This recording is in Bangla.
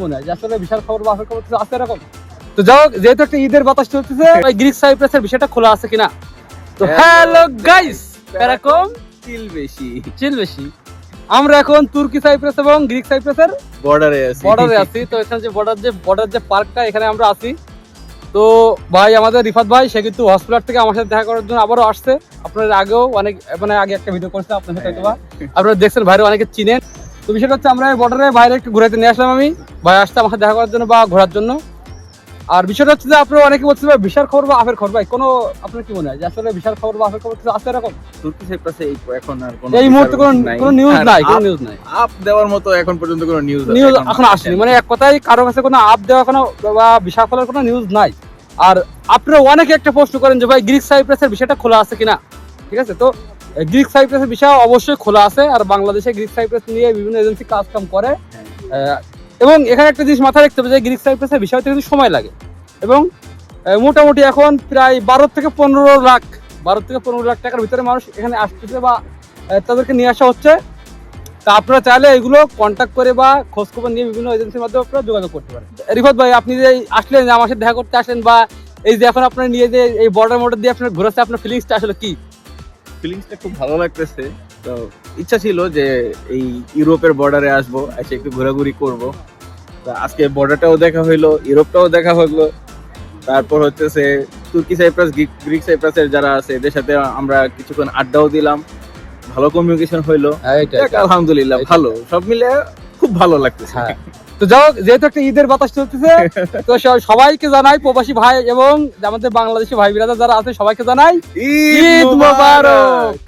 মনে হয় যে আসলে বিশাল খবর বা খবর কিছু আছে এরকম। তো যাই হোক, যেহেতু একটা ঈদের বাতাস চলতেছে, গ্রিক সাইপ্রাসের বিষয়টা খোলা আছে কিনা। তো হ্যালো গাইস, এরকম চিল বেশি আমরা এখন তুর্কি সাইপ্রাস এবং গ্রিক সাইপ্রাসের বর্ডারে আছি। তো এখানে যে বর্ডার যে পার্কটা, এখানে আমরা আছি। তো ভাই আমাদের রিফাত ভাই, সে কিন্তু হসপিটাল থেকে আমার সাথে দেখা করার জন্য আবারও আসছে। আপনার আগেও অনেক আগে একটা ভিডিও করছে আপনার সাথে, হয়তো বা আপনারা দেখছেন, ভাইরে অনেকে চিনেন। তো বিষয়টা হচ্ছে, আমরা বর্ডারে বাইরে একটু ঘুরাইতে নিয়ে আসলাম। আমি ভাই আসছে আমার সাথে দেখা করার জন্য বা ঘোরার জন্য। আর বিষয়টা হচ্ছে যে, আপনারা অনেকে বলছেন বিশাল খবর বা আফের খবর, ভাই কোনো আপনার কি মনে হয় যে আসলে বিশাল খবর বা আফের খবর কিছু আছে এরকম? তুর্কি সাইপ্রাসে এখন আর এই মুহূর্তে কোনো নিউজ নাই, কোনো নিউজ নাই। আপ দেওয়ার মতো এখন পর্যন্ত কোনো নিউজ এখন আসেনি, মানে এক কথায় কারো কাছে কোনো আপ দেওয়া কোনো বা বিশাল খবরের কোনো নিউজ নাই। আর আপনারা অনেকে একটা প্রশ্ন করেন যে ভাই গ্রিক সাইপ্রাসের বিষয়টা খোলা আছে কিনা। ঠিক আছে, তো গ্রিক সাইপ্রাসের বিষয় অবশ্যই খোলা আছে। আর বাংলাদেশে গ্রিক সাইপ্রাস নিয়ে বিভিন্ন এজেন্সি কাজ কাম করে। এবং এখানে একটা জিনিস মাথায় রাখতে হবে যে গ্রিক সাইপ্রাসের বিষয়তে কিন্তু সময় লাগে। এবং মোটামুটি এখন প্রায় 12 থেকে 15 লাখ টাকার ভিতরে মানুষ এখানে আসতেছে বা তাদেরকে নিয়ে আসা হচ্ছে। তা আপনারা চাইলে এগুলো কন্ট্যাক্ট করে বা খোঁজ খবর নিয়ে বিভিন্ন এজেন্সির মাধ্যমে আপনারা যোগাযোগ করতে পারেন। রিফাত ভাই, আপনি যে আসলেন, আমার সাথে দেখা করতে আসলেন, বা এই যে এখন আপনার নিয়ে যে এই বর্ডার দিয়ে আপনার ঘোরাচ্ছে, আপনার ফিলিংসটা আসলে কি? ফিলিংসটা খুব ভালো লাগতেছে। তো ইচ্ছা ছিল যে এই ইউরোপের বর্ডারে আসবো, এসে একটু ঘোরাঘুরি করব। তো আজকে বর্ডারটাও দেখা হইলো, ইউরোপটাও দেখা হলো। তারপর হচ্ছে তুর্কি সাইপ্রাস, গ্রিক সাইপ্রাসের যারা আছে এদের সাথে আমরা কিছুক্ষণ আড্ডাও দিলাম, ভালো কমিউনিকেশন হইলো। আলহামদুলিল্লাহ, ভালো সব মিলে খুব ভালো লাগতেছে। তো যাই হোক, যেহেতু একটা ঈদের বাতাস চলতেছে, তো সবাইকে জানাই, প্রবাসী ভাই এবং আমাদের বাংলাদেশি ভাই বিরাদার যারা আছে সবাইকে জানাই ঈদ মোবারক।